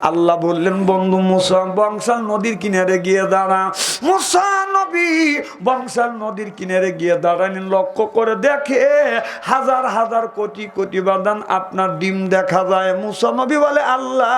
আল্লাহ বললেন বন্ধু মুসা বংশাল নদীর কিনারে গিয়ে দাঁড়া। মুসা নবী বংশাল নদীর কিনারে গিয়ে দাঁড়ালেন, লক্ষ্য করে দেখে হাজার হাজার কোটি কোটি বাদান আপনার ডিম দেখা যায়। মুসা নবী বলে আল্লাহ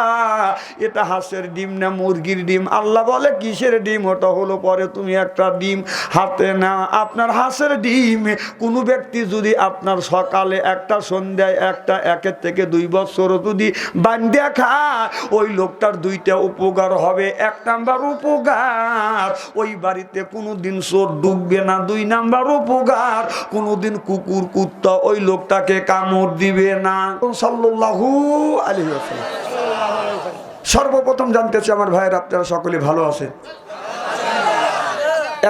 এটা হাঁসের ডিম না মুরগির ডিম? আল্লাহ বলে কিসের ডিম? ওটা হলো পরে তুমি একটা ডিম হাতে না, আপনার হাঁসের ডিম। কোনো ব্যক্তি যদি আপনার সকালে একটা সন্ধ্যায় একটা, 1 থেকে 2 বছর যদি বান্ধিয়া খায়, ওই লোকটার 2টা উপকার হবে। 1 নাম্বার উপকার, ওই বাড়িতে কোনোদিন চোর ঢুকবে না। 2 নাম্বার উপকার, কোনোদিন কুকুর কুত্তা ওই লোকটাকে কামড় দিবে না। সাল্লাল্লাহু আলাইহি ওয়াসাল্লাম। সর্বপ্রথম জানতেছি আমার ভাইয়ের আপনারা সকলে ভালো আছেন?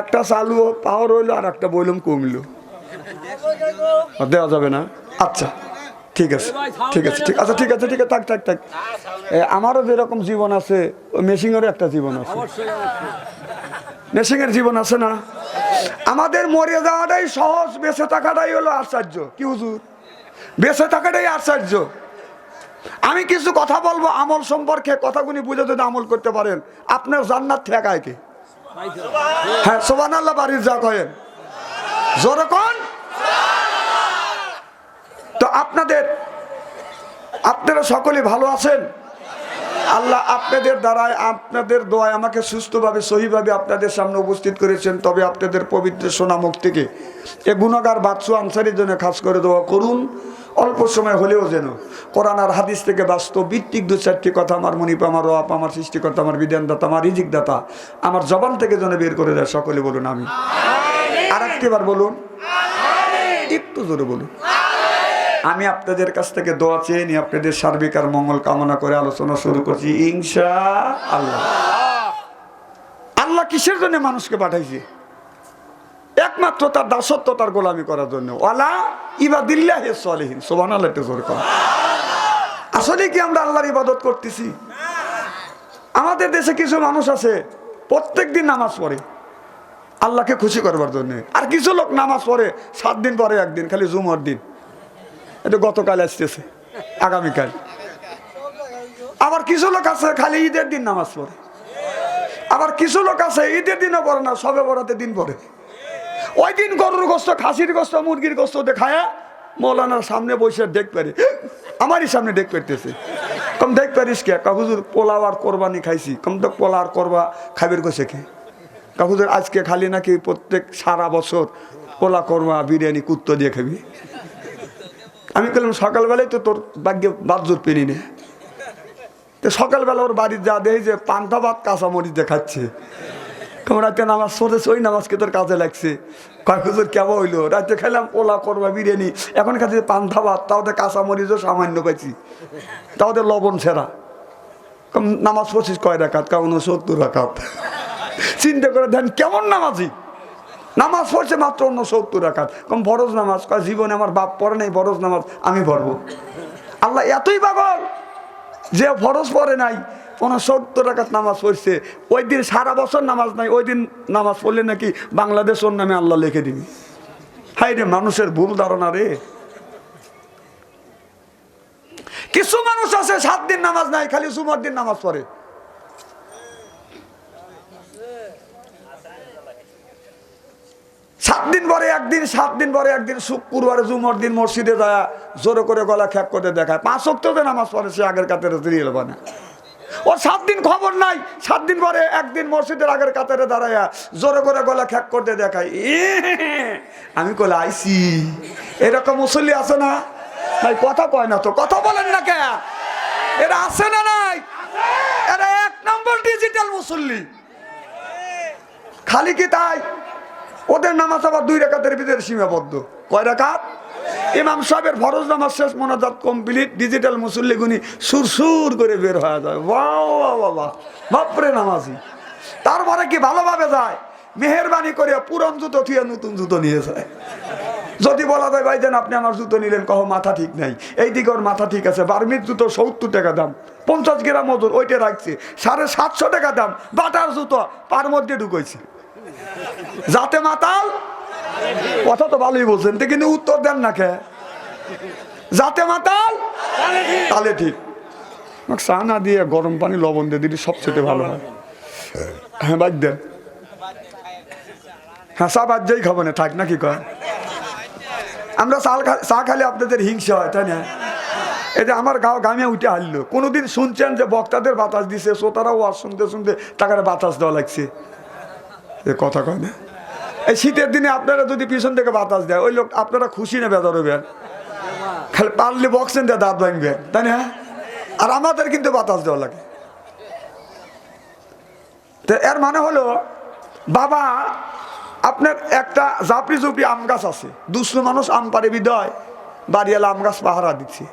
একটা চালু পাওয়ার হইলো আর একটা বললাম কমলো, দেওয়া যাবে না? আচ্ছা ঠিক আছে ঠিক আছে ঠিক আছে ঠিক আছে ঠিক আছে, থাক থাক থাক। আমারও যেরকম জীবন আছে মেশিনেরও একটা জীবন আছে, মেশিনের জীবন আছে না? আমাদের মরে যাওয়াটাই সহজ, বেঁচে থাকাটাই হলো আশ্চর্য। কি হুজুর? বেঁচে থাকাটাই আশ্চর্য। আমি কিছু কথা বলবো আমল সম্পর্কে, কথাগুলি বুঝে যদি আমল করতে পারেন আপনার জান্নাত ঠেকায় কে? হ্যাঁ সুবহানাল্লাহ, বাড়ির যা করেন জোরে কোন। তো আপনারা সকলে ভালো আছেন? আল্লাহ আপনাদের দ্বারায় আপনাদের দোয়ায় আমাকে সুস্থভাবে সহিভাবে আপনাদের সামনে উপস্থিত করেছেন। তবে আপনাদের পবিত্র সোনা মুখ থেকে এ গুনাহগার বাদশা আনসারীর জন্য খাস করে দোয়া করুন। অল্প সময় হলেও যেন কোরআন আর হাদিস থেকে বাস্তব ভিত্তিক 2-4টি কথা আমার মনিপ, আমার রব, আমার সৃষ্টিকর্তা, আমার বিধানদাতা, আমার রিজিকদাতা আমার জবান থেকে যেন বের করে দেয়। সকলে বলুন আমিন। আর একটিবার বলুন, একটু জোরে বলুন। আমি আপনাদের কাছ থেকে দোয়া চেয়ে নিয়ে আপনাদের সার্বিক আর মঙ্গল কামনা করে আলোচনা শুরু করছি ইনশাআল্লাহ। আল্লাহ কিসের জন্য মানুষকে পাঠাইছে? একমাত্র তার দাসত্ব, তার গোলামি করার জন্য। ওয়ালা ইবাদিল্লাহি সালিহিন। সুবহানাল্লাহ, একটু জোরে করুন। আসলে কি আমরা আল্লাহর ইবাদত করতেছি? আমাদের দেশে কিছু মানুষ আছে প্রত্যেকদিন নামাজ পড়ে আল্লাহকে খুশি করবার জন্য, আর কিছু লোক নামাজ পড়ে 7 দিন পরে একদিন, খালি জুমার দিন। এটা গতকাল আসতেছে, আগামীকাল। আবার কিছু লোক আছে খালি ঈদের দিন নামাজ পড়ে, আবার কিছু লোক আছে ঈদের দিনও পড়ে না, সবে বরাতের দিন পড়ে। ওই দিন গরুর গোস্ত, খাসির গোস্ত, মুরগির গোস্ত দেখায় মৌলানার সামনে বসে দেখ পারি, আমারই সামনে দেখ পারতেছে। কম দেখ পারিস কে? হুজুর পোলাও আর কোরবানি খাইছি। কম তো পোলা আর করবা খাইবের কইছে কে? হুজুর আজকে খালি নাকি প্রত্যেক সারা বছর পোলা কোরমা বিরিয়ানি কুত্তো দিয়ে খাবি। আমি বললাম সকালবেলায় তো তোর ভাগ্যে বাদজোর পেরি নে। তো সকালবেলা ওর বাড়ির যা দেখি যে পান্তা ভাত কাঁচামরিচ দেখাচ্ছে। রাতে নামাজ পড়েছে, ওই নামাজকে তোর কাজে লাগছে। কয়েক হুজুর কেমন হইলো? রাতে খেলাম পোলা কোরমা বিরিয়ানি, এখন খাচ্ছি পান্তা ভাত, তাওতে কাঁচামরিচও সামান্য পাইছি, তাওতে লবণ ছেঁড়া। কম নামাজ পড়ছিস কয় রাকাত? কেমন 70 রাকাত। চিন্তা করে দেন কেমন নামাজি, নামাজ পড়ছে মাত্র 69 রাকাত। কম ফরজ নামাজ কয় জীবনে আমার বাপ পড়ে নাই, ফরজ নামাজ আমি পড়বো। আল্লাহ এতই পাগল যে ফরজ পড়ে নাই 69 রাকাত নামাজ পড়ছে। ওই দিন সারা বছর নামাজ নাই, ওই দিন নামাজ পড়লে নাকি বাংলাদেশ ওর নামে আল্লাহ লিখে দিবি। হাই রে, মানুষের ভুল ধারণা রে। কিছু মানুষ আছে 7 দিন নামাজ নাই, খালি জুমার দিন নামাজ পড়ে। সাত দিন পরে একদিন, 7 দিন পরে একদিন, শুক্রবারে জুমার দিন মসজিদে যায় জোরে করে গলা খ্যাক করে দেখায়। 5 ওয়াক্তে নামাজ পড়ে, সে আগের কাতারে দাঁড়িয়ে না। ওর 7 দিন খবর নাই, 7 দিন পরে একদিন মসজিদের আগের কাতারে দাঁড়ায় জোরে করে গলা খ্যাক করতে দেখায়। আমি কলে আইসি। এরকম মুসল্লি আছে না ভাই? কথা কয় না তো, কথা বলেন না কে? এরা আছে না নাই? এরা 1 নম্বর ডিজিটাল মুসল্লি। খালি কি তাই? ওদের নামাজ আবার 2 রাকাতের ভিতরে সীমাবদ্ধ। কয় রাকাত? ইমাম সাহেবের ফরজ নামাজ শেষ, মোনাজাত কমপ্লিট, ডিজিটাল মুসল্লি গুনি সুরসুর করে বের হয়ে যায়। বাবা বাপরে নামাজি। তারপরে কি ভালোভাবে যায়? মেহেরবানি করে পুরন জুতো থুয়ে নতুন জুতো নিয়ে যায়। যদি বলা যায় ভাইজান আপনি আমার জুতো নিলেন, কহ মাথা ঠিক নাই, এইদিকে ওর মাথা ঠিক আছে। বার্মির জুতো 70 টাকা দাম, 50 গ্রাম ওজন, ওইটা রাখছে 750 টাকা দাম। বাটার জুতো পার মধ্যে ঢুকাইছে। যাতে মাতাল, কথা তো ভালোই বলছেন, কিন্তু উত্তর দেন না কে? যাতে মাতাল তালে ঠিক। আমাকে চা না দিয়ে গরম পানি লবণ দিয়ে দিলে সবচেয়ে ভালো হয়। হ্যাঁ বাদ দেন, হ্যাঁ চা বাদ যাই খাবো না, থাক না কি কয়। আমরা চা খালি আপনাদের হিংসা হয়, তাই না? এটা আমার গামে উঠে হারলো। কোনোদিন শুনছেন যে বক্তাদের বাতাস দিছে, শ্রোতারাও ওয়াজ শুনতে শুনতে তাকে বাতাস দেওয়া লাগছে? এ কথা কয় না। এই শীতের দিনে আপনারা যদি পিছন থেকে বাতাস দেয়, ওই লোক আপনারা খুশি না বেজার হবেন? খালি পারলে বক্সেন দিয়ে দাঁত ভাঙবেন, তাই না? আর আমাদের কিন্তু বাতাস দেওয়া লাগে। তো এর মানে হলো, বাবা আপনার একটা জাপড়ি জুপড়ি আম গাছ আছে, দুষ্ট মানুষ আম পারে বিদয় বাড়িওয়ালা আম গাছ পাহারা দিচ্ছে।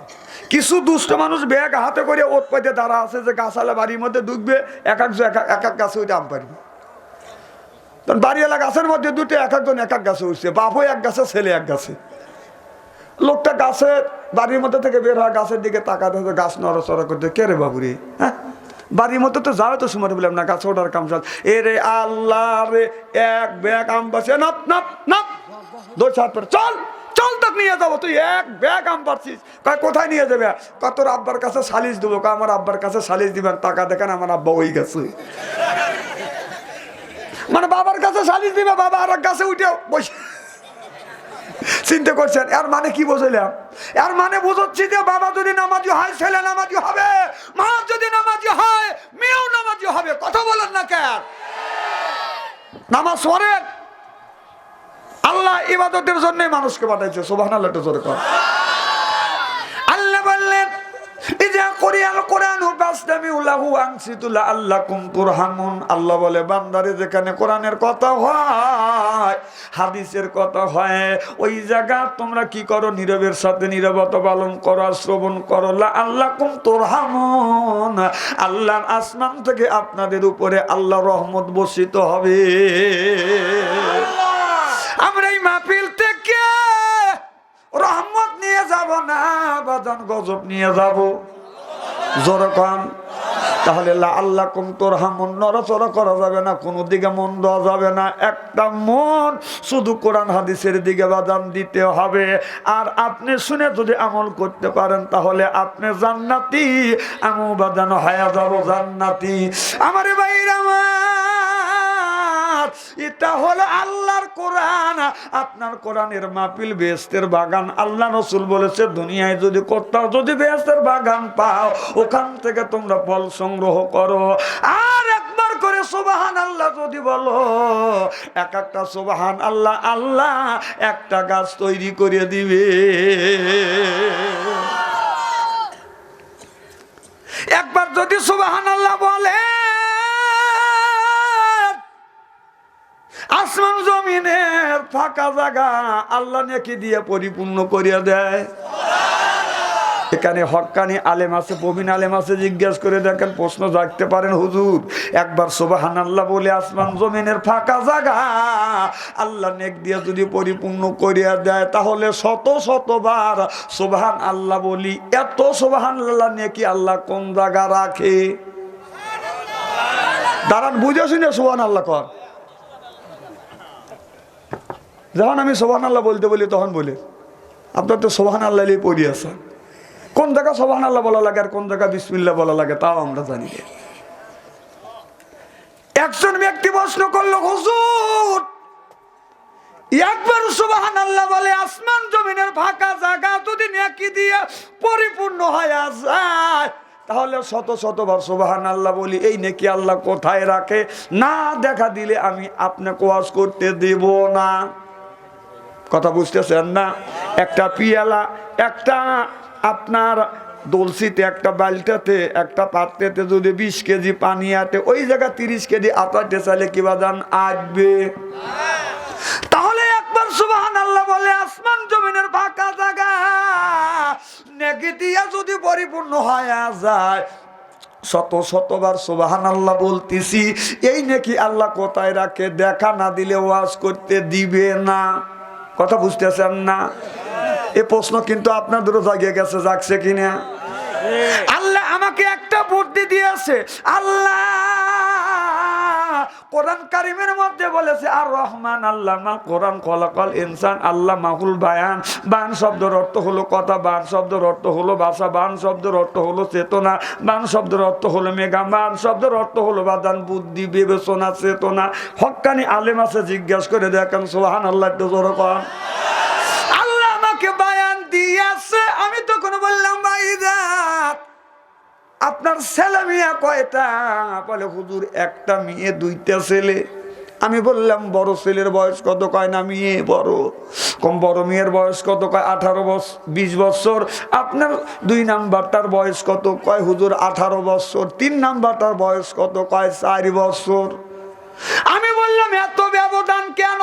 কিছু দুষ্ট মানুষ ব্যাগ হাতে করে ওত পাইতে দাঁড়া আছে যে গাছালা বাড়ির মধ্যে ঢুকবে, এক এক গাছে ওইটা আম পারবে। তখন বাড়িওয়ালা গাছের মধ্যে দুটো এক একজন এক এক গাছে উঠছে, বাপও এক গাছে, ছেলে এক গাছে। লোকটা গাছের বাড়ির মধ্যে থেকে বের হয়, গাছের দিকে তাকাতে গাছ নড়াচড়া করতে, কে রে বাবু রে? হ্যাঁ বাড়ির মধ্যে তো যাবে তো সময় বললাম না, গাছে ওঠার কাম চাল। এ রে আল্লাহ রে, এক ব্যাগ আম পাচ্ছে, নাপ নাপ নাপ, দৌড় ছাড় পড়ে, চল চল তোকে নিয়ে যাবো, তুই এক ব্যাগ আম পাচ্ছিস। কোথায় নিয়ে যাবে? তোর আব্বার কাছে সালিশ দেবো। আমার আব্বার কাছে সালিশ দিবেন, টাকা দেখেন আমার আব্বা ওই গেছে। মানে বাবার কাছে সালিশ দিবে, বাবা আর গাছে উঠে বসে। চিন্তা করছেন এর মানে কি বুঝলাম? এর মানে বুঝাচ্ছি যে বাবা যদি নামাজি হয়, ছেলে নামাজি হবে, মা যদি নামাজি হয়, মেয়েও নামাজি হবে। কথা বলেন না কেন? নামাজ পড়েন। আল্লাহ ইবাদতের জন্য মানুষকে পাঠাইছে। সুবহানাল্লাহ, একটু জোরে কর। আল্লাহ বললেন, ইজা কুরিয়াল কুরআনু ফাসতামিউ লাহু ওয়ানসিতু লাআল্লাকুম তুরহামুন। আল্লাহ বলে, বান্দারে যেখানে কোরআনের কথা হয়, হাদিসের কথা হয়, ওই জায়গা তোমরা কি করো? নীরবের সাথে নীরবতা পালন করো, শ্রবণ করো। লাআল্লাকুম তুরহামুন, আল্লাহর আসমান থেকে আপনাদের উপরে আল্লাহ রহমত বর্ষিত হবে। আমরা এই মাহফিল থেকে রহমত নিয়ে যাব না, বাজান গজব নিয়ে যাব। জোরে কম। তাহলে লাআল্লাকুম তুরহামুন, নড়াচড়া করা যাবে না, কোনো দিকে মন দেওয়া যাবে না। একটা মন শুধু কোরআন হাদিসের দিকে বাজান দিতে হবে। আর আপনি শুনে যদি আমল করতে পারেন, তাহলে আপনি জান্নাতি, আমিও বাজান হয়ে যাব জান্নাতি। আমার ভাইরা, এটা হলো আল্লাহর কোরআন। আপনার কোরআনের মাহফিল বেহেশতের বাগান। আল্লাহ রাসূল বলেছে, দুনিয়ায় যদি কোথাও যদি বেহেশতের বাগান পাও, ওখান থেকে তোমরা ফল সংগ্রহ করো। আর একবার করে সুবহানাল্লাহ যদি বলো, এক একটা সুবহান আল্লাহ আল্লাহ একটা গাছ তৈরি করে দিবে। একবার যদি সুবহানাল্লাহ বলে, আসমান জমিনের ফাঁকা জায়গা আল্লাহ নেকি দিয়ে পরিপূর্ণ করিয়া দেয়। এখানে হক্কানি আলেম আছে, প্রবীণ আলেম আছে, জিজ্ঞাসা করে দেখেন, প্রশ্ন জাগতে পারেন, হুজুর একবার সুবহানাল্লাহ বলে আসমান জমিনের ফাঁকা জায়গা আল্লাহ নেক দিয়ে যদি পরিপূর্ণ করিয়া দেয়, তাহলে শত শতবার সুবহান আল্লাহ বলি, এত সুবহানাল্লাহ নেকি আল্লাহ কোন জায়গা রাখে? দাঁড়ান, বুঝে শুনে সুবহানাল্লাহ কর। যখন আমি সুবহানাল্লাহ বলতে বলি, তখন বলি আপনার তো সুবহানাল্লাহ পড়ি আছে। কোন জায়গা সুবহানাল্লাহ বলা লাগে আর কোন জায়গা বিসমিল্লাহ বলা লাগে তাও আমরা জানি। একজন ব্যক্তি প্রশ্ন করলো, হুজুর একবার সুবহানাল্লাহ বলে আসমান জমিনের ফাঁকা জায়গা যদি নেকি দিয়ে পরিপূর্ণ হয়ে যায়, তাহলে শত শতবার সুবহানাল্লাহ বলি, এই নেকি আল্লাহ কোথায় রাখে? না দেখা দিলে আমি আপনাকে ওয়াজ করতে দেব না। কথা বুঝতেছেন না? একটা পিয়ালা, একটা আপনার দলসিতে, একটা বালটাতে, একটা পাত্রেতে যদি 20 কেজি পানি আটে, ওই জায়গা 30 কেজি আটাতে চাইলে কি বাজান আসবে? তাহলে একবার সুবহানাল্লাহ বলে আসমান জমিনের ফাঁকা জায়গা নেকি দিয়া যদি পরিপূর্ণ হয়ে যায়, শত শতবার সুবহানাল্লাহ বলতেছি, এই নেকি আল্লাহ কোথায় রাখে? দেখা না দিলে ওয়াজ করতে দিবে না। কথা বুঝতেছেন না? এই প্রশ্ন কিন্তু আপনাদেরও জাগিয়ে গেছে, জাগছে কিনা? আল্লাহ আমাকে একটা বুদ্ধি দিয়েছে। আল্লাহ কোরআন কারিমের মধ্যে বলেছে আর রহমান আল্লামাল কোরআন খলাকাল ইনসান আল্লাহ মাহুল বায়ান। বায়ান শব্দের অর্থ হলো কথা, বায়ান শব্দের অর্থ হলো ভাষা, বায়ান শব্দের অর্থ হলো চেতনা, বায়ান শব্দের অর্থ হলো মেঘা, বায়ান শব্দের অর্থ হলো বাদান, বুদ্ধি, বিবেচনা, চেতনা। হক্কানি আলেম আছে, জিজ্ঞাসা করে দেখেন। সুবহানাল্লাহ, একটু জোরে কর। আল্লাহ আমাকে বায়ান দিয়েছে। আমি তখন বললাম ভাইজান আপনার ছেলে মেয়ে কয়টা? বলে হুজুর একটা মেয়ে দুইটা ছেলে। আমি বললাম বড় ছেলের বয়স কত? কয় না মেয়ে বড়। কম বড় মেয়ের বয়স কত? কয় 20 বছর। আপনার 2 নাম্বারটার বয়স কত? কয় হুজুর 18 বছর। 3 নাম্বারটার বয়স কত? কয় 4 বছর। আমি বললাম এত ব্যবধান কেন?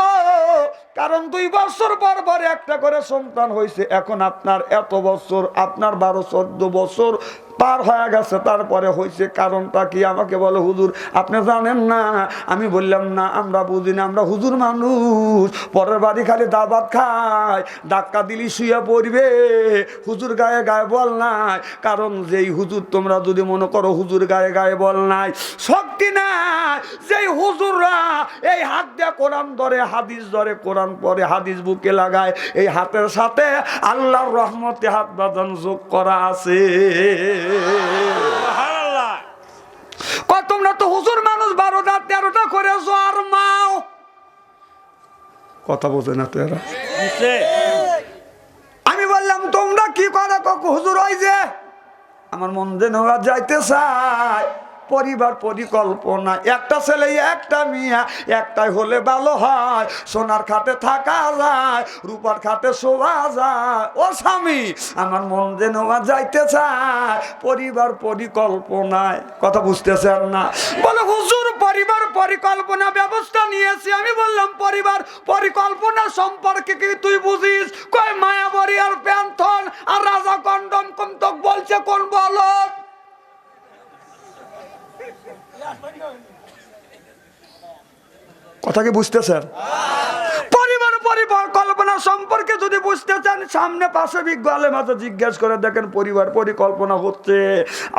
কারণ 2 বছর পর পর একটা করে সন্তান হয়েছে। এখন আপনার এত বছর, আপনার 12-14 বছর পার হয়ে গেছে, তারপরে হয়েছে। কারণটা কি? আমাকে বলে হুজুর আপনি জানেন না। আমি বললাম না, আমরা বুঝি না, আমরা হুজুর মানুষ। পরের বাড়ি খালি দাবাত খায়, ধাক্কা দিলি শুয়ে পড়বে। হুজুর গায়ে গায়ে বল নাই। কারণ যেই হুজুর তোমরা যদি মনে করো হুজুর গায়ে গায়ে বল নাই, শক্তি নাই। যেই হুজুররা এই হাত দিয়ে কোরআন ধরে, হাদিস ধরে, কোরআন পরে, হাদিস বুকে লাগায়, এই হাতের সাথে আল্লাহর রহমতে হাত বাঁধান যোগ করা আছে। তোমরা তো হুজুর মানুষ, 12টা 13টা করেছো আর মাও। কথা বোঝে না তো এরা। আমি বললাম তোমরা কি করো? হুজুর ওই যে আমার মন যেন যাইতে চায়, পরিবার পরিকল্পনা, একটা ছেলে একটা মেয়ে, একটাই হলে ভালো হয়। সোনার খাটে থাকা যায়, রূপার খাটে শোভা যায়। ও স্বামী আমার মন যেন যাইতে চায়, পরিবার পরিকল্পনায়। কথা বুঝতেছেন না? বলে হুজুর পরিবার পরিকল্পনা ব্যবস্থা নিয়েছি। আমি বললাম পরিবার পরিকল্পনা সম্পর্কে কি তুই বুঝিস? কয় মায়াবরী আর প্যান্থন আর রাজা কন্ডম কমতক বলছে কোন বলো? কথা কি বুঝতেছেন? পরিবার পরিকল্পনা সম্পর্কে যদি বুঝতে চান, সামনে পাশে বিজ্ঞ আলেম আছে, জিজ্ঞাসা করে দেখেন। পরিবার পরিকল্পনা হচ্ছে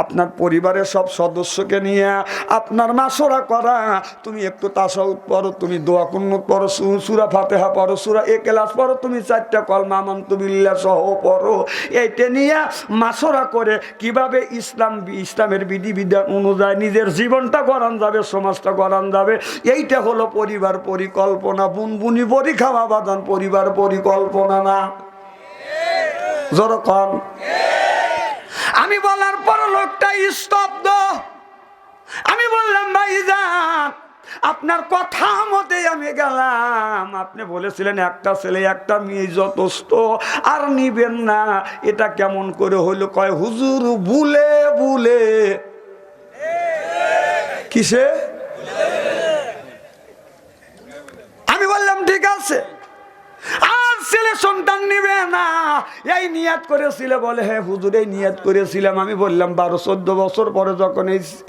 আপনার পরিবারের সব সদস্যকে নিয়ে আপনার মাশওয়ারা করা। তুমি একটু তাসাউদ পড়ো, তুমি দোয়া কুনুত পড়ো, সূরা ফাতিহা পড়ো, সূরা ইখলাস পড়ো, তুমি 4টা কলমা আমানতু বিল্লাহ সহ পড়ো। এইটা নিয়ে মাশওয়ারা করে কিভাবে ইসলামের বিধিবিধান অনুযায়ী নিজের জীবনটা গড়ান যাবে, সমাজটা গড়ান যাবে। এইটা হলো পরিবার পরিকল্পনা। বুনবুনি বড়ি খাওয়া বাদান পরিবার পরিকল্পনা না? যখন আমি বলার পর লোকটা স্তব্ধ। আমি বললাম ভাইজান আপনার কথা মতে আমি গেলাম। আপনি বলেছিলেন একটা ছেলে একটা মেয়ে যথেষ্ট, আর নিবেন না। এটা কেমন করে হইলো? কয় হুজুর ভুলে ভুলে। কিসে? আমি বললাম ঠিক আছে, আর ছেলে সন্তান নিবে না এই নিয়াত করেছিল। বলে হ্যাঁ হুজুর এই নিয়াত করেছিলাম। আমি বললাম 12-14 বছর পরে যখন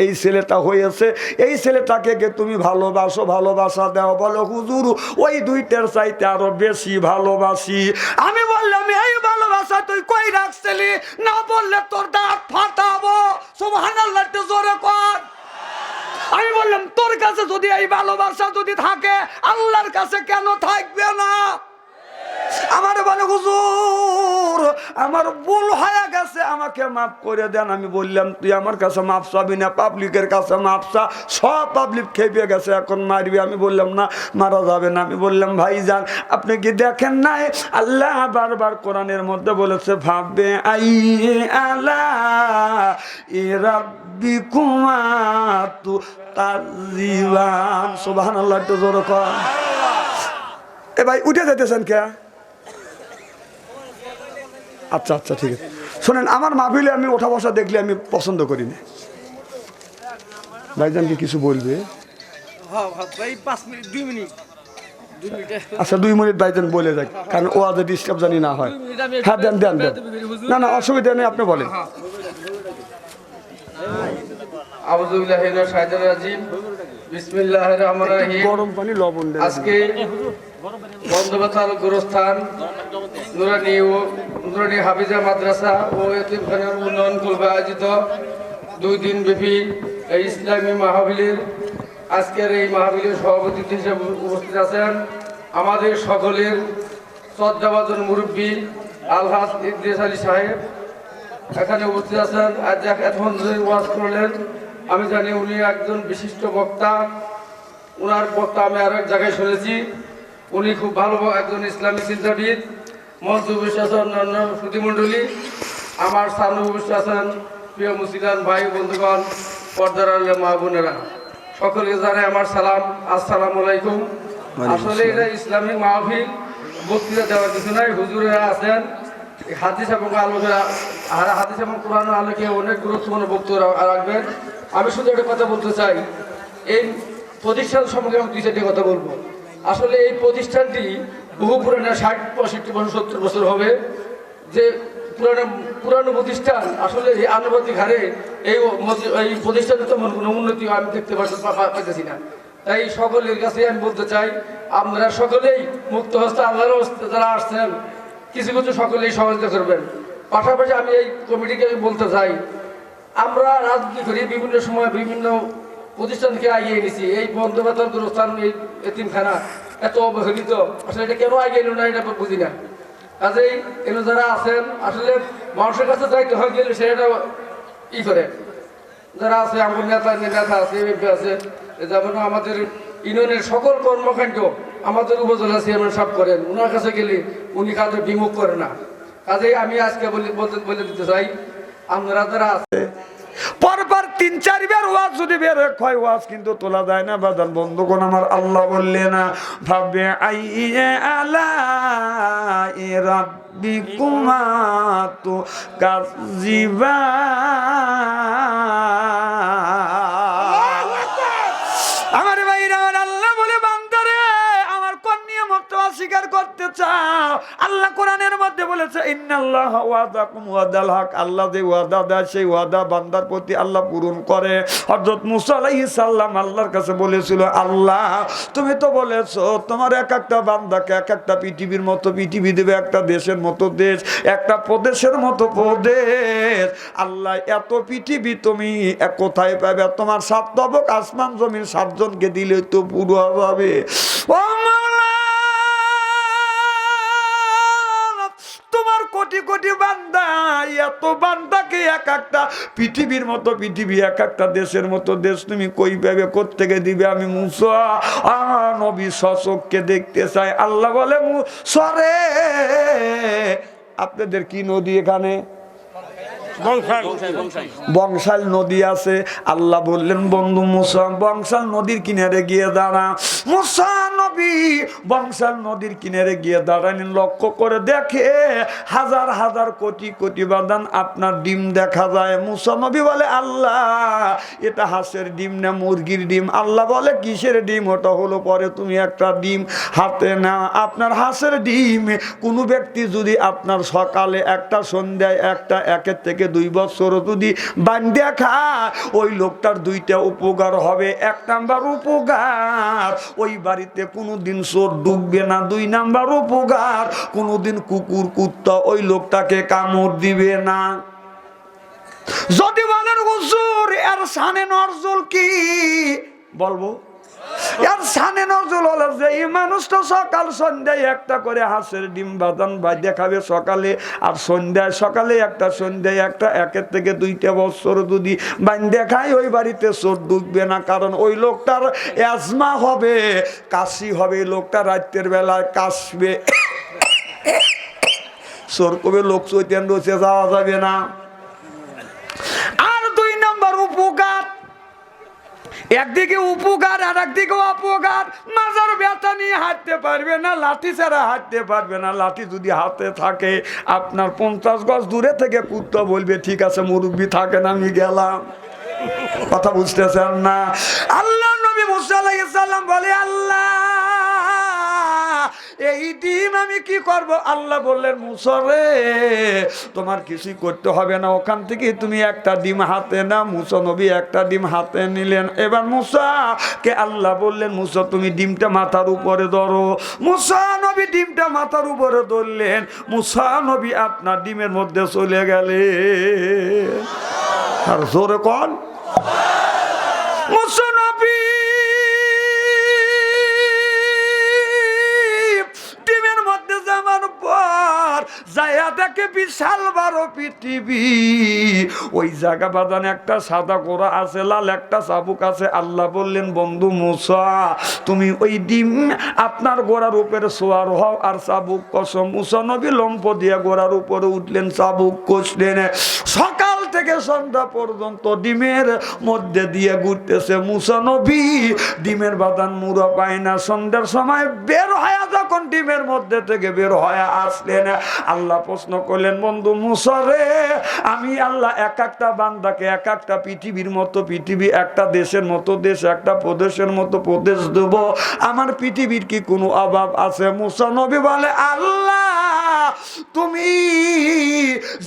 এই ছেলেটা হয়েছে, এই ছেলেটাকে তুমি ভালোবাসো, ভালোবাসা দাও। বলো হুজুর ওই 2টার চাইতে আরো বেশি ভালোবাসি। আমি বললাম এই ভালোবাসা তুই কই রাখছিলি? না বললে তোর দাঁত ফাটাবো। সুবহানাল্লাহ, একটু জোরে কর। আমি বললাম তোর কাছে যদি এই ভালোবাসা যদি থাকে, আল্লাহর কাছে কেন থাকবে না? আমার বলে হুজুর আমার ভুল হয়ে গেছে, আমাকে মাফ করে দেন। আমি বললাম তুই আমার কাছে মাফ চাবি না, পাবলিকের কাছে মাফ চা। সব পাবলিক খেপে গেছে, এখন মারবি। আমি বললাম না, মারা যাবে না। আমি বললাম ভাইজান আপনি কি দেখেন নাই আল্লাহ বারবার কোরআনের মধ্যে বলেছে ভাববে আই আলা রাব্বিকুমা তুকাযিবান। সুবহানাল্লাহ, একটু জোরে কর। এ ভাই উঠে যেতেছেন কে? আচ্ছা আচ্ছা ঠিক আছে। শোনেন আমার মাহফিলে আমি ওঠা বসা দেখলে আমি পছন্দ করি না। ভাইজান কি কিছু বলবে? আচ্ছা 2 মিনিট ভাইজান বলে যাক, কারণ ও আজ ডিস্টার্ব জানি না হয়। হ্যাঁ দেন দেন দেন। না না অসুবিধা নেই, আপনি বলেন। আউযু বিল্লাহি মিনাশ শাইতানির রাজিম। বিসমিল্লাহির রহমানির রহিম। গরম পানি লবণ দেন। আজকে বন্দোবস্তাল গুরুস্থান নুরানি হাফিজা মাদ্রাসা ও এতিমখানার উন্নয়ন ক্লাবে আয়োজিত 2 দিন ব্যাপী এই ইসলামী মাহফিলের আজকের এই মাহফিলের সভাপতি হিসেবে উপস্থিত আছেন আমাদের সকলের শ্রদ্ধাভাজন মুরব্বী আলহাজ ইদ্রিস আলী সাহেব এখানে উপস্থিত আছেন। আজ এতক্ষণ ধরে ওয়াজ করলেন, আমি জানি উনি একজন বিশিষ্ট বক্তা। ওনার বক্তা আমি আরো এক জায়গায় শুনেছি, উনি খুব ভালো একজন ইসলামী চিন্তাবিদ। মঞ্চ উপস্থিত আছেন অন্যান্য শ্রুতিমণ্ডলী, আমার সামনে উপস্থিত আছেন প্রিয় মুসলিম ভাই বন্ধুগণ, পর্দার আড়ালের মা বোনেরা, সকলকে জানাই আমার সালাম, আসসালামু আলাইকুম। আসলে এটা ইসলামিক মাহফিল, বক্তৃতা দেওয়ার কিছু নাই। হুজুরেরা আছেন হাদিস এবং আলোকেরা, হাদিস এবং কোরআন আলোকে অনেক গুরুত্বপূর্ণ বক্তব্য রাখবেন। আমি শুধু একটা কথা বলতে চাই, এই প্রতিষ্ঠান সম্পর্কে আমি 2-4টি কথা বলবো। আসলে এই প্রতিষ্ঠানটি বহু পুরানো, 60-65 বছর 70 বছর হবে যে পুরানো প্রতিষ্ঠান। আসলে এই আনুপাতিক হারে এই প্রতিষ্ঠানে তেমন কোনো উন্নতি আমি দেখতে পাইতেছি না। তাই সকলের কাছে আমি বলতে চাই, আপনারা সকলেই মুক্ত হস্তে আল্লাহর হস্তে যারা আসছেন কিছু কিছু সকলেই সহযোগিতা করবেন। পাশাপাশি আমি এই কমিটিকে বলতে চাই, আমরা রাজনীতি করি বিভিন্ন সময় বিভিন্ন প্রতিষ্ঠানকে আগিয়ে নিছি। এই বন্ধ বেতন গুরুস্থান, এই এতিমখানা এত অবহেলিত, আসলে এটা কেন আগিয়ে নিল না এটা বুঝি না। কাজেই এগুলো যারা আছেন আসলে মানুষের কাছে যাইতে হয়, গেলে সেটা ই করে যারা আছে, আমার নেতা আছে, এমপি আছে, যেমন আমাদের ইউনিয়নের সকল কর্মকাণ্ড আমাদের উপজেলা চেয়ারম্যান সাহেব করেন, ওনার কাছে গেলে উনি কাজে বিমুখ করে না। কাজেই আমি আজকে বলে দিতে চাই, আপনারা যারা আছে পরপর 3-4 বার ওয়াজ যদি বের হয়, ওয়াজ কিন্তু তোলা যায় না বাদান বন্ধুগণ আমার। আল্লাহ বললেন না ভাবে আইয়ে আলা রাব্বিকুমা তু কাযিবা। আমার ভাইরা, আল্লাহ বলে বান্দারে আমার কোন নিয়ামত অস্বীকার করতে চাও? আল্লাহ কোরআনের মধ্যে বলেছে ইন্নাল্লাহা ওয়াদাকুম ওয়াদাল হক, আল্লাহ যে ওয়াদা দেয় সেই ওয়াদা বান্দার প্রতি আল্লাহ পূরণ করে। হযরত মুসা আলাইহিস সালাম আল্লাহর কাছে বলেছিল, আল্লাহ তুমি তো বলেছো তোমার এক একটা বান্দাকে এক একটা পৃথিবীর মতো পৃথিবী দেবে, একটা দেশের মতো দেশ, একটা প্রদেশের মতো প্রদেশ। আল্লাহ এত পৃথিবী তুমি কোথায় পাবে? তোমার 7 তবক আসমান জমিন 7 জনকে দিলে তো পুরো হবে। ও কোটি কোটি বান্দা, এত বান্দাকে এক একটা পৃথিবীর মতো পৃথিবী, এক একটা দেশের মতো দেশ তুমি কই পাবে, কোত্থেকে দিবে? আমি মুসা নবী সচক্ষে দেখতে চাই। আল্লাহ বলে মুসা রে, আপনাদের কি নদী এখানে? বংশাল নদী আছে। আল্লাহ বললেন বন্ধু মুসা বংশাল নদীর কিনারে গিয়ে দাঁড়া। মুসা নবী বংশাল নদীর কিনারে গিয়ে দাঁড়ালেন, লক্ষ্য করে দেখে হাজার হাজার কোটি কোটি বাদান আপনার ডিম দেখা যায়। মুসা নবী বলে আল্লাহ এটা হাঁসের ডিম না মুরগির ডিম? আল্লাহ বলে কিসের ডিম? ওটা হলো পরে তুমি একটা ডিম হাতে নাও, আপনার হাঁসের ডিম। কোনো ব্যক্তি যদি আপনার সকালে একটা, সন্ধ্যায় একটা, 1 থেকে 2 বছর যদি বান্ধিয়া খায়, ওই লোকটার 2টা উপকার হবে। 1 নাম্বার উপকার, ওই বাড়িতে কোনোদিন চোর ঢুকবে না। 2 নাম্বার উপকার, কোনোদিন কুকুর কুত্তা ওই লোকটাকে কামড় দিবে না। যদি বলেন হুজুর এর শানে নজরুল কি বলবো? এর শানে নজরুল হলো যে এই মানুষটা সকাল সন্ধ্যায় একটা করে হাঁসের ডিম বাদান বাজে খাবে সকালে আর সন্ধ্যায়, সকালে একটা সন্ধ্যায় একটা, 1 থেকে 2টা বছর যদি বান্ধে খায় ওই বাড়িতে চোর ঢুকবে না। কারণ ওই লোকটার অ্যাজমা হবে, কাশি হবে, লোকটা রাতের বেলায় কাশবে, চোর কবে লোক চৈতেন রয়েছে যাওয়া যাবে না। আর 2 নাম্বার উপকার, একদিকে উপকার আর একদিকে অপকার। মাজার ব্যথা নিয়ে হাঁটতে পারবে না, লাঠি ছাড়া হাঁটতে পারবে না। লাঠি যদি হাতে থাকে, আপনার 50 গজ দূরে থেকে কুত্তা বলবে ঠিক আছে মুরব্বি থাকেন আমি গেলাম। কথা বুঝতেছেন না? আল্লাহ নবী মুসা আলাইহিস সালাম বলে আল্লাহ এই ডিম আমি কি করব? আল্লাহ বললেন মুসা রে তোমার কিছুই করতে হবে না, ওখান থেকে তুমি একটা ডিম হাতে না। মুসা নবী একটা ডিম হাতে নিলেন। এবার মুসা কে আল্লাহ বললেন মুসা তুমি ডিমটা মাথার উপরে ধরো। মুসা নবী ডিমটা মাথার উপরে ধরলেন। মুসা নবী আপনার ডিমের মধ্যে চলে গেলেন। আর জোরে কোন মুসা নবী বিশাল বড় পৃথিবী। ওই জায়গা বাদান একটা সাদা ঘোড়া আছে, লাল একটা চাবুক আছে। আল্লাহ বললেন, বন্ধু মুসা, তুমি ওই ডিম আপনার ঘোড়ার উপরে সোয়ার হও আর চাবুক কসো। মুসা নবী লম্ফ দিয়ে ঘোড়ার উপরে উঠলেন, চাবুক কষলেন। সকাল থেকে সন্ধ্যা পর্যন্ত ডিমের মধ্যে দিয়ে ঘুরতেছে মুসা নবী। ডিমের বাদান মুড়া পায় না। সন্ধ্যার সময় বের হয়ে যখন ডিমের মধ্যে থেকে বের হয়ে আসলেন, আল্লাহ প্রশ্ন করলেন, বন্ধু মুসা রে, আমি আল্লাহ এক একটা বান্দাকে এক একটা পৃথিবীর মতো পৃথিবী, একটা দেশের মতো দেশ, একটা প্রদেশের মতো প্রদেশ দেব। আমার পৃথিবীর কি কোনো অভাব আছে? মুসা নবী বলে, আল্লাহ তুমি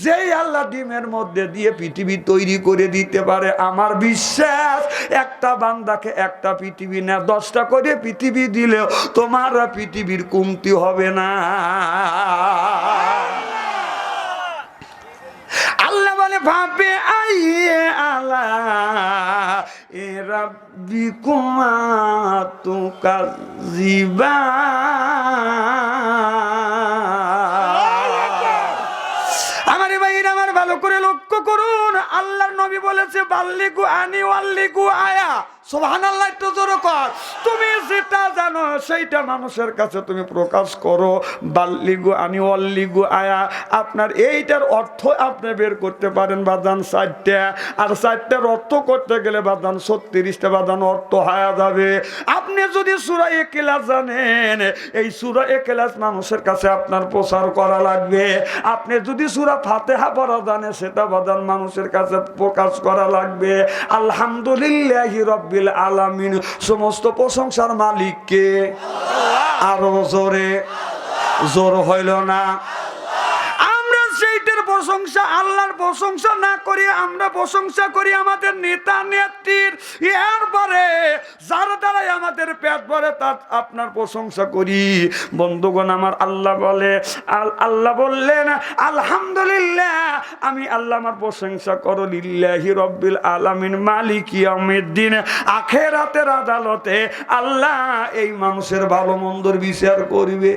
যেই আল্লাহ ডিমের মধ্যে দিয়ে পৃথিবী তৈরি করে দিতে পারে, আমার বিশ্বাস একটা বান্দাকে একটা পৃথিবী না 10টা করে পৃথিবী দিলেও তোমার পৃথিবীর কমতি হবে না। আল্লাহ বলে, ভাবে আইয়ে আলা এ রাব্বিকুমা তুকাযিবা। আমার ভাইরা, আমার ভালো করে লক্ষ্য করুন, আল্লাহর নবী বলেছে, বাল্লিগু আনি ওয়াল্লিগু আয়া। সুবহানাল্লাহ, একটু জোরে কর। তুমি যেটা জানো সেইটা মানুষের কাছে তুমি প্রকাশ করো। বাল্লিগু আনি ওয়াল্লিগু আয়া, আপনার এইটার অর্থ আপনি বের করতে পারেন বাদান 4টা, আর 4টার অর্থ করতে গেলে বাদান 36টা বাদান অর্থ হয়ে যাবে। আপনি যদি সূরা ইখলাস জানেন, এই সূরা ইখলাস মানুষের কাছে আপনার প্রচার করা লাগবে। আপনি যদি সূরা ফাতিহা পড়া জানেন, সেটা বাদান মানুষের কাছে প্রকাশ করা লাগবে। আলহামদুলিল্লাহি রাব্বিল আলামিন, সমস্ত প্রশংসার মালিক কে? আরো জোরে, জোর হইল না। আমরা সেইটার প্রশংসা, আল্লাহর প্রশংসা না করি, আমরা প্রশংসা করি আমাদের নেতা নেত্রীর। এরপরে যার দ্বারাই আমাদের পেট ভরে তার আপনার প্রশংসা করি। বন্ধুগণ আমার, আল্লাহ বলে, আল্লাহ বললেন, আলহামদুলিল্লাহ, আমি আল্লাহ আমার প্রশংসা করো। লিল্লাহি রাব্বিল আলামিন মালিকি ইয়াউমিদ্দিন, আখিরাতের আদালতে আল্লাহ এই মানুষের ভালো মন্দর বিচার করবে।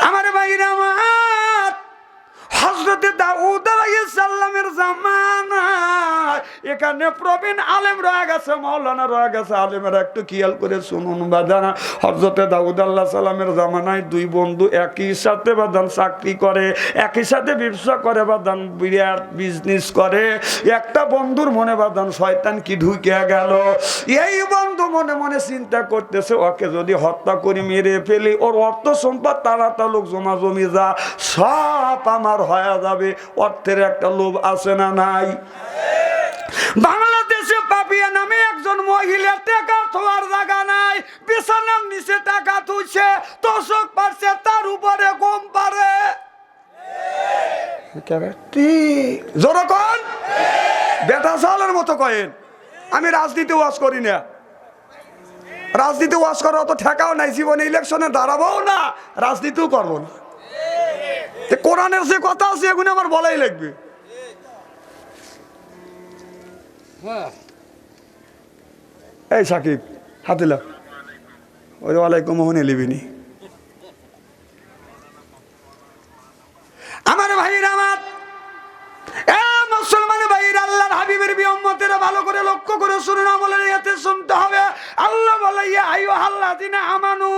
আমার ভাইরা, আমার হযরত দাউদ আলাইহিস সালামের জামানায় এখানে প্রবীণ আলেম রয়ে গেছে, মাওলানা রয়ে গেছে। আলেমেরা একটু খেয়াল করে শুনুন বাদান। হযরত দাউদ আলাইহিস সালামের জামানায় দুই বন্ধু একই সাথে বাদান চাকরি করে, একই সাথে ব্যবসা করে বাদান, বিরাট বিজনেস করে। একটা বন্ধুর মনে বাদান শয়তান কি ঢুকে গেল। এই বন্ধু মনে মনে চিন্তা করতেছে, ওকে যদি হত্যা করে মেরে ফেলি, ওর অর্থ সম্পদ তাড়াতাড়ি লোক জমা জমি যা সব আমার হয়ে যাবে। অর্থের একটা লোভ আছে না নাই? বাংলাদেশে পাপিয়া নামে একজন মহিলা, টাকা থোয়ার জায়গা নাই, বিছানার নিচে টাকা থুইছে, তোষক পারছে, তার উপরে গম পারে। জোরকন বেটা চালের মতো কয়েন। আমি রাজনীতি ওয়াজ করি না, রাজনীতি ওয়াজ করার অত ঠেকাও নাই, জীবনে ইলেকশনে দাঁড়াবো না, রাজনীতিও করবো না। কোরআনের যে কথা আছে এগুলো আমার বলাই লাগবে। এই সাকিব হাতিলা, ওই ওয়ালাইকুম মোহনে লিবিনি। আমার ভাইরা, আমার মুসলমান ভাইরা, আল্লাহর হাবিবের বিউম্মতেরা ভালো করে লক্ষ্য করে শুনুন, আমলের ইয়াতে শুনতে হবে। আল্লাহ বলে, ইয়া আইয়ুহাল্লাযিনা আমানু,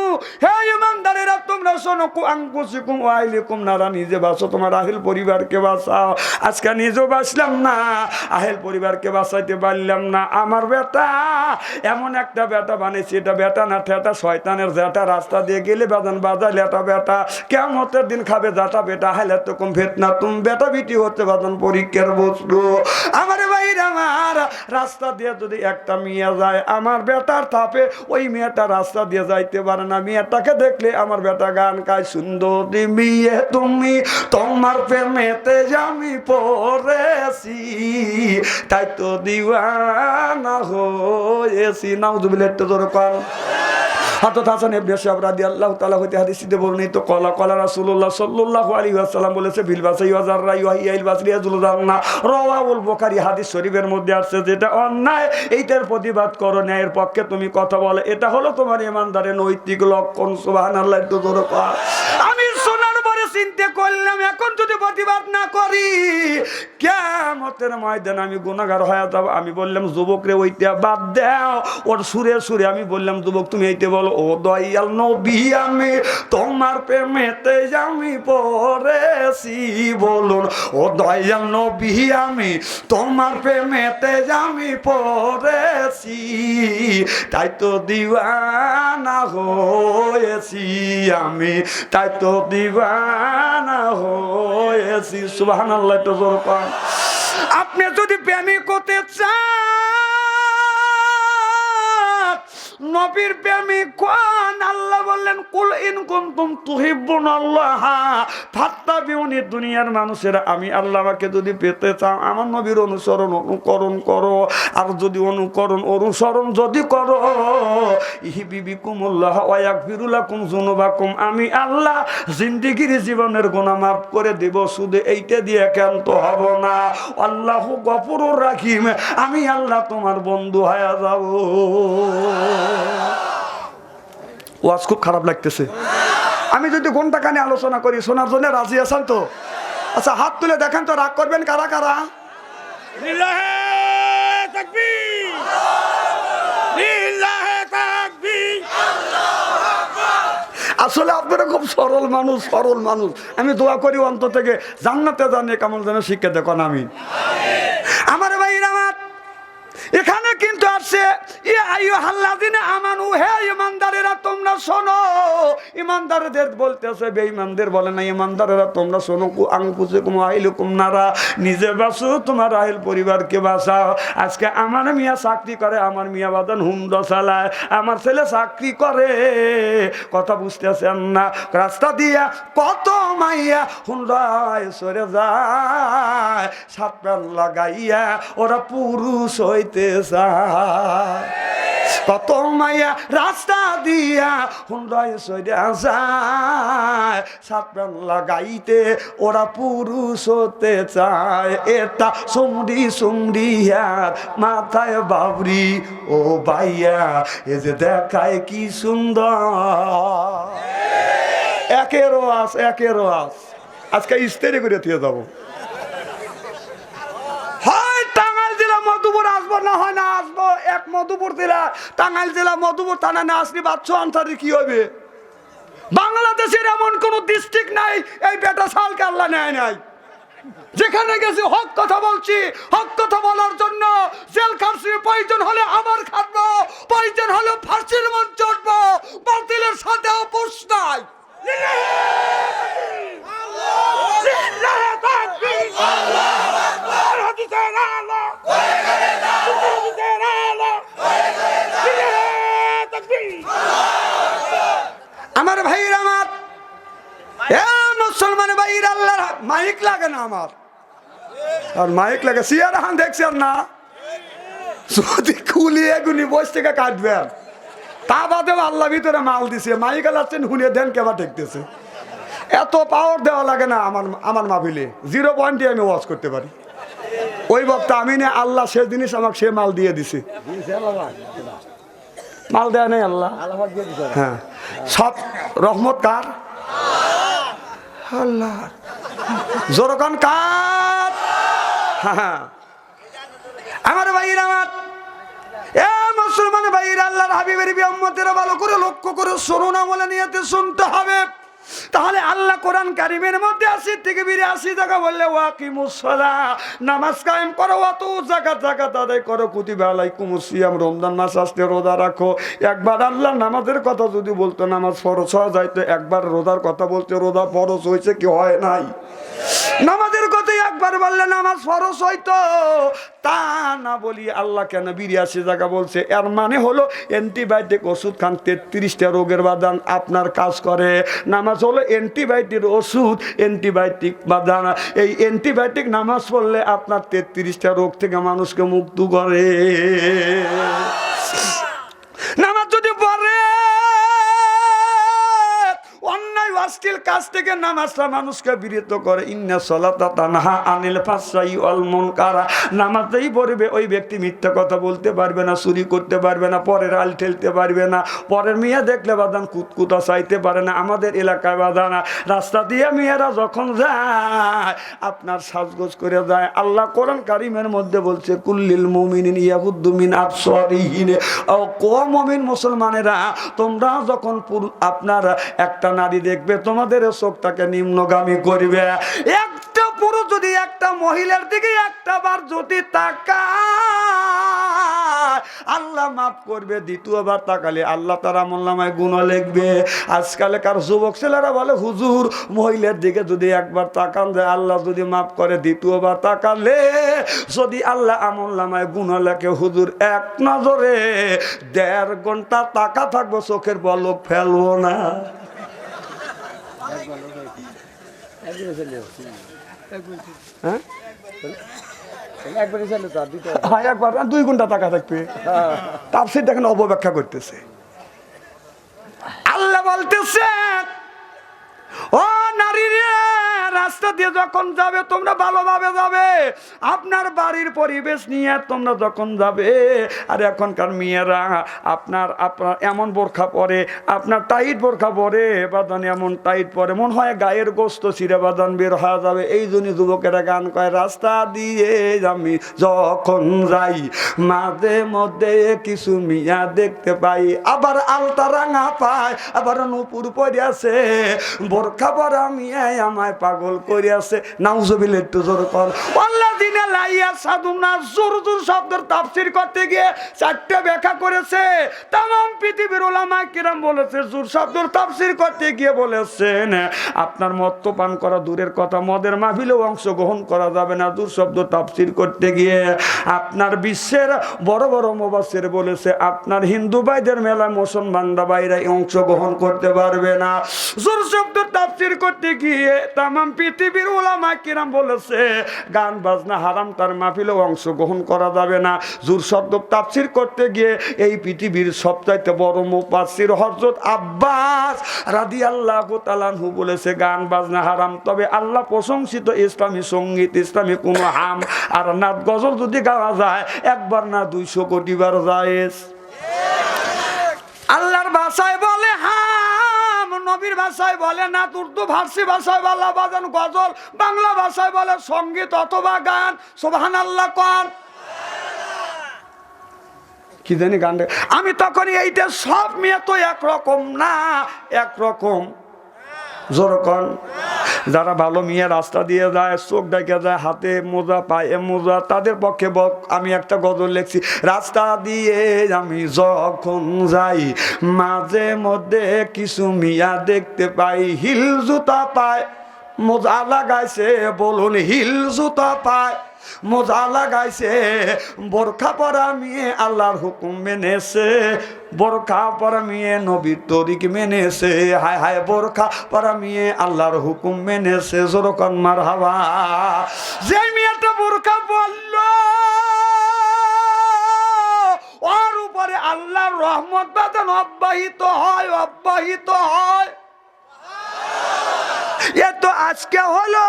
হে ঈমানদারেরা, তোমরা শোনো, কু আনফুসাকুম ওয়া আহলিকুম নারা, নিজে বাঁচো, তোমার আহল পরিবারকে বাঁচাও। আজকে নিজেও বাঁচলাম না, আহল পরিবারকে বাঁচাইতে পারলাম না। আমার বেটা এমন একটা বেটা বানিয়েছি, এটা বেটা না ঠেটা, শয়তানের জেটা। রাস্তা দিয়ে গেলে বাজান বাজাইলে এটা বেটা, কিয়ামতের দিন খাবে যাটা বেটা। হাইলে তো কম ফেতনা, তুমি বেটা বিটি হচ্ছে বাজান পরীক্ষার বস্তু। আমার ভাইরা, আমার রাস্তা দিয়ে যদি একটা মেয়ে যায়, আমার বেটার তাপে ওই মেয়েটা রাস্তা দিয়ে যাইতে পারে না। মেয়েটাকে দেখলে আমার বেটা গান গায়, সুন্দরী মেয়ে তুমি, তোমার প্রেমেতে আমি পড়েছি, তাই তো দিওয়ানা হয়েছি। নাউজুবিল্লাহ, একটু জোরে কর। হযরত হাসান ইবনে সাহাব রাদিয়াল্লাহু তাআলা হতে হাদিসে বর্ণিত, কলা রাসূলুল্লাহ সাল্লাল্লাহু আলাইহি ওয়াসাল্লাম বলেছে, বিল বাসাই ওয়া যাররা ইউহিল বাসরিয়া যুলজান্না, রাওয়াহুল বুখারী। হাদিস শরীফের মধ্যে আছে, যেটা অন্যায় এইটার প্রতিবাদ করো, ন্যায়ের পক্ষে তুমি কথা বলো, এটা হলো তোমার ঈমানদারের নৈতিক লক্ষণ। সুবহানাল্লাহ, একটু জোরে কর। আমি শোনার পরে চিন্তা করলাম এখন যদি প্রতিবাদ না করি কিয়ামতের ময়দানে আমি গুনাহগার হয়ে যাব। আমি বললাম যুবক রে ওইটা বাদ দাও, ওর সুরে সুরে আমি বললাম যুবক তুমি এইটা বলো, ও দয়াল নবী আমি তোমার প্রেমেতে আমি পড়েছি, বলুন ও দয়াল নবী আমি তোমার প্রেমেতে আমি পড়েছি, তাই তো দিওয়ানা হয়েছি আমি, তাই তো দিওয়ানা হয়েছি। সুবহানাল্লাহ। তো জোর পান। আপনি যদি প্রেমিক হতে চান, নবীর প্রেমিক কোন? আল্লাহ বললেন কুল ইন কুনতুম তুহিব্বুনাল্লাহ ফাত্তাবিউনি। দুনিয়ার মানুষেরা আমি আল্লাহকে যদি পেতে চাও আমার নবীর অনুকরণ করো, আর যদি অনুসরণ যদি করো ইহবিবিকুমুল্লাহ ওয়া ইয়াগফিরু লাকুম যুনুবাকুম, আমি আল্লাহ জিন্দেগির জীবনের গুনাহ মাফ করে দেব। শুধু এইটা দিয়ে কেন তো হব না, আল্লাহু গফুরুর রাহিম, আমি আল্লাহ তোমার বন্ধু হয়ে যাব। ওয়াজ খুব খারাপ লাগতেছে। আমি যদি ঘন্টা কানে আলোচনা করি শোনার জন্য রাজি আছেন তো? আচ্ছা হাত তুলে দেখেন তো, রাগ করবেন কারা কারা? লিল্লাহে তাকবীর, লিল্লাহে তাকবীর। আসলে আপনারা খুব সরল মানুষ। আমি দোয়া করি অন্তর থেকে জান্নাতে জানিয়ে কেমন যেন শিক্ষা দেখুন। আমি আমার ভাইরা আমার এখানে কিন্তু আসছে আমানু, হে ইমানদারেরা তোমরা শোনো। ইমানদারদের বলতেছে, বেঈমানদের বলে না, ইমানদারেরা তোমরা শোনো। আনফুসাকুম ওয়া আহলিকুম নারা, নিজে বাঁচো তোমার আহল পরিবারকে বাঁচাও। আজকে আমার মিয়া চাকরি করে, আমার মিয়া বাদান হুন্ডা চালায়, আমার ছেলে চাকরি করে, কথা বুঝতেছেন না? রাস্তা দিয়া কত মাইয়া হুন্ডায় সরে যায়, সাত প্যান লাগাইয়া ওরা পুরুষ হইতে চায়। কত মাইয়া রাস্তা দিয়া হুন্ডায় সরে যায়, সাত প্যান লাগাইতে ওরা পুরুষ হতে চায়। এটা সুমরি হাত মাথায় বাবরি, ও ভাইয়া এ যে দেখায় কি সুন্দর। একেরও আস আজকে ইস্তেরি করে দিয়ে যাবো। হয় টাঙ্গাইল জেলা মধুপুর আসবো, না হয় না আসবো। এক মধুপুর জেলা, টাঙ্গাইল জেলা মধুপুর থানা না আসলে বাচ্চা আনসারি কি হবে? বাংলাদেশের এমন কোন ডিস্ট্রিক্ট নাই এই বেটা সালকে আল্লাহ নেয় নাই। যেখানে গেছি হক কথা বলছি, হক কথা বলার জন্য জেল খাটছি, প্রয়োজন হলে আবার খাটবো, প্রয়োজন হলে ফাঁসির মঞ্চ চড়বো, বাতিলের সাথেও পোষ নাই। আমার ভাইরা আমার, মুসলমান ভাইরা, আল্লাহর মাইক লাগে না আমার, আর মাইক লাগে সিয়ার হান দেখছেন না? যদি খুলিয়ে গুনি বস থেকে কাটবেন, তা বাদেও আল্লাহ ভিতরে মাল দিছে, মাইক আলাচ্ছেন হুনিয়ে দেন কেবা ঠেকতেছে। এত পাওয়ার দেওয়া লাগে না আমার মাহফিলে, 0 পয়েন্টে আমি ওয়াজ করতে পারি। ওই বক্তা আমি না, আল্লাহ সে জিনিস আমাকে সে মাল দিয়ে দিছে। মাল দেয় নাই আল্লাহ, হ্যাঁ সব রহমত কার? আল্লাহ। জোরকান কার? হ্যাঁ আমার ভাইরা আমার, এ মুসলমান ভাইরা, আল্লাহর হাবিবের উম্মতেরা ভালো করে লক্ষ্য করে শুনুন, আমলে নিয়তে শুনতে হবে। তাহলে আল্লাহ কোরআন কারিমের মধ্যে 80 থেকে 82 জায়গা বললে ওয়াকিমুস সালাহ, নামাজ কায়েম করো, ওয়াতু যাকাত আদায় করো, কুতিবা আলাইকুমুস সিয়াম, রমজান মাস আসতে রোজা রাখো। একবার আল্লাহ নামাজের কথা যদি বলতো নামাজ ফরজ হয়ে যাইতো, একবার রোজার কথা বলতে রোজা ফরজ হয়েছে কি হয় নাই? নামাজের কথা একবার বললে নামাজ ফরজ হইতো, তা না বলি আল্লাহ কেন 82 জায়গা বলছে? এর মানে হলো অ্যান্টিবায়োটিক ওষুধ খান, 33টা রোগের বাদান আপনার কাজ করে। নামাজ হলো অ্যান্টিবায়োটিক ওষুধ, অ্যান্টিবায়োটিক বাদান। এই অ্যান্টিবায়োটিক নামাজ পড়লে আপনার 33টা রোগ থেকে মানুষকে মুক্ত করে। নামাজ যদি পড়ে অন্যায় অশ্লীল কাজ থেকে নামাজটা মানুষকে বিরত করে। ইন্না সালাতা তানহা আনিল ফাহশাই ওয়াল মুনকার, নামাজেই পড়বে ওই ব্যক্তি মিথ্যা কথা বলতে পারবে না, চুরি করতে পারবে না, পরের আল ঠেলতে পারবে না, পরের মেয়ে দেখলে বাদান কুতকুতা চাইতে পারে না। আমাদের এলাকায় বাদানা রাস্তা দিয়ে মেয়েরা যখন যায় আপনার সাজগোজ করে যায়। আল্লাহ কোরআন কারিমের মধ্যে বলছে কুল্লিল মুমিনিন ইয়াগুদ্দু মিন আবসারিহিম, ও কো মুমিন মুসলমানেরা তোমরা যখন আপনার একটা নারী দেখবে তোমাদের চোখটাকে নিম্নগামী করবে। একটা পুরুষ যদি একটা মহিলার দিকে একটা বার যদি তাকায় আল্লাহ মাফ করবে, দ্বিতীয়বার তাকালে আল্লাহ তার আমলনামায় গুনাহ লিখবে। আজকালকার যুবক ছেলেরা বলে হুজুর মহিলার দিকে যদি একবার তাকান যায় আল্লাহ যদি মাফ করে, দ্বিতীয়বার তাকালে যদি আল্লাহ আমলনামায় গুনাহ লেখে। হুজুর এক নজরে 1.5 ঘন্টা তাকা থাকবো, চোখের পলক ফেলবো না। হ্যাঁ একবার 2 ঘন্টা টাকা থাকবে। তাফসীর দেখেন অপব্যাখ্যা করতেছে। আল্লাহ বলতেছে ও নারী রে, রাস্তা দিয়ে যখন যাবে তোমরা ভালোভাবে যাবে, আপনার বাড়ির পরিবেশ নিয়ে তোমরা যখন যাবে। আর এখনকার মেয়েরা আপনার এমন বোরখা পরে, আপনার টাইট বোরখা পরে বাদান, এমন টাইট পরে মনে হয় গায়ের গোস্ত ছিঁড়ে বাদান বের হয়ে যাবে। এই জন্য যুবকেরা গান কয় রাস্তা দিয়ে আমি যখন যাই মাঝে মধ্যে কিছু মিয়া দেখতে পাই, আবার আলতা রাঙা পাই, আবার নুপুর পরে আছে, বোরখা পরা মিয়াই আমায় পাগল করিয়াছে। নাউজুবিল্লাহ, একটু জোর কর। আল্লাযিনা লা ইয়াসাদুনা, জোর জোর শব্দের তাফসীর করতে গিয়ে 4টে ব্যাখ্যা করেছে। तमाम পৃথিবীর উলামায়ে কিরাম বলেছে, জোর শব্দের তাফসীর করতে গিয়ে বলেছেন আপনার মদ্যপান করা দূরের কথা, মদের মাহফিলেও অংশগ্রহণ করা যাবে না। জোর শব্দ তাফসীর করতে গিয়ে আপনার বিশ্বের বড় বড় মুফাসসির বলেছে আপনার হিন্দু ভাইদের মেলায় মুসলমানরা বাইরে অংশগ্রহণ করতে পারবে না। জোর শব্দ তাফসীর করতে গিয়ে तमाम পৃথিবীর উলামায়ে কিরাম বলেছে গান বাজনা হারাম, তার মাহফিলেও অংশগ্রহণ করা যাবে না। জোর শব্দ তাফসীর করতে গিয়ে এই পৃথিবীর সবচাইতে বড় মুফাসসির হযরত আব্বাস রাদিয়াল্লাহু তাআলা আনহু বলেছে গান বাজনা হারাম, তবে আল্লাহ প্রশংসিত ইসলামী সঙ্গীত, ইসলামী কোনো হাম আর নাত গজল যদি গাওয়া যায় একবার না 200 কোটি বার জায়েজ। আল্লাহর ভাষায় বলে হাম, নবীর ভাষায় বলে না, উর্দু ফার্সি ভাষায় বলা বাজান গজল, বাংলা ভাষায় বলে সঙ্গীত অথবা গান। সুবহানাল্লাহ কোন কি জানি গান। আমি তখন এইটা সব মেয়ে তো একরকম না, একরকম যেরকম যারা ভালো মেয়ে রাস্তা দিয়ে যায়, চোখ ডেকে যায়, হাতে মোজা পায়ে মোজা, তাদের পক্ষে আমি একটা গজল লিখছি। রাস্তা দিয়ে আমি যখন যাই মাঝে মধ্যে কিছু মিয়া দেখতে পাই, হিল জুতা পায় মোজা লাগাইছে, বলুন হিল জুতা পায় মোজা লাগাইছে, বোরখা পরা মেয়ে আল্লাহর হুকুম মেনেছে, বোরখা পরা মেয়ে নবীর তরিক মেনেছে, হায় হায় বোরখা পরা মেয়ে আল্লাহর হুকুম মেনেছে। জোরকন মারহাবা। যে মেয়েটা বোরখা বলল ওর উপরে আল্লাহর রহমত বাদান অব্যাহিত হয়, অব্যাহিত হয়। এ তো আজকে হলো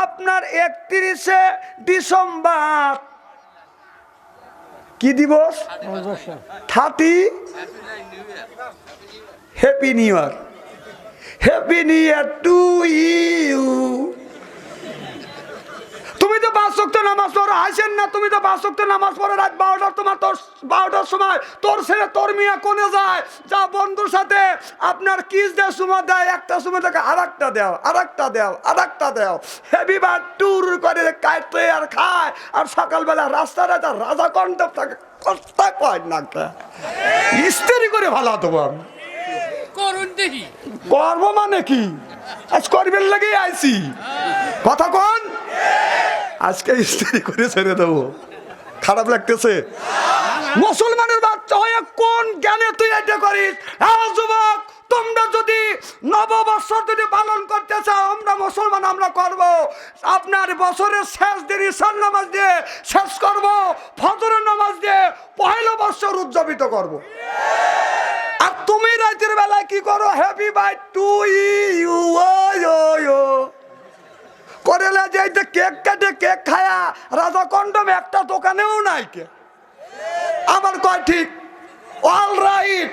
আপনার 31শে ডিসেম্বর, কি দিবস? 30 happy new year, happy new year to you. তুমি তো 5 ওয়াক্ত নামাজ পড়ো, আসেন না? তুমি তো 5 ওয়াক্ত নামাজ পড়ো রাত 12টার তোমার 12টার সময় তোর ছেলে তোর মিয়া কোনে যায়, যা বন্ধুর সাথে আপনার কিস দেয়, সময় দেয়, একটা সময় থেকে আরেকটা দেও, আরেকটা দেও, আরেকটা দেও, হেভিবার ট্যুর করে কাটে আর খায়, আর সকালবেলা রাস্তায় যা রাজা কণ্ঠ থাকে কষ্ট কয় না, ইস্তেরি করে ভালো হতো আমি করুন দেখি করবো মানে কি আজ করবেন লাগে আইছি কথা কোন আজকে ইস্তেরি করে ছেড়ে দেবো, খারাপ লাগতেছে? মুসলমানের বাচ্চা হয়ে কোন জ্ঞানে তুই এটা করিস? হ্যাঁ যুবক, তোমরা যদি নববর্ষ যদি পালন করতে চাও, আমরা মুসলমান আমরা করব। আপনার বছরের শেষ দিন ঈশার নামাজ দিয়ে শেষ করব, ফজরের নামাজ দিয়ে পহেলা বর্ষ উদযাপিত করব। আর তুমি রাতের বেলায় কি করো? হ্যাপি বার্থডে টু ইউ ও করেলা যাইতে কেক কাটে কেক খায়া রাজা কন্ডম একটা দোকানেও নাই কে আমার কয় ঠিক অল রাইট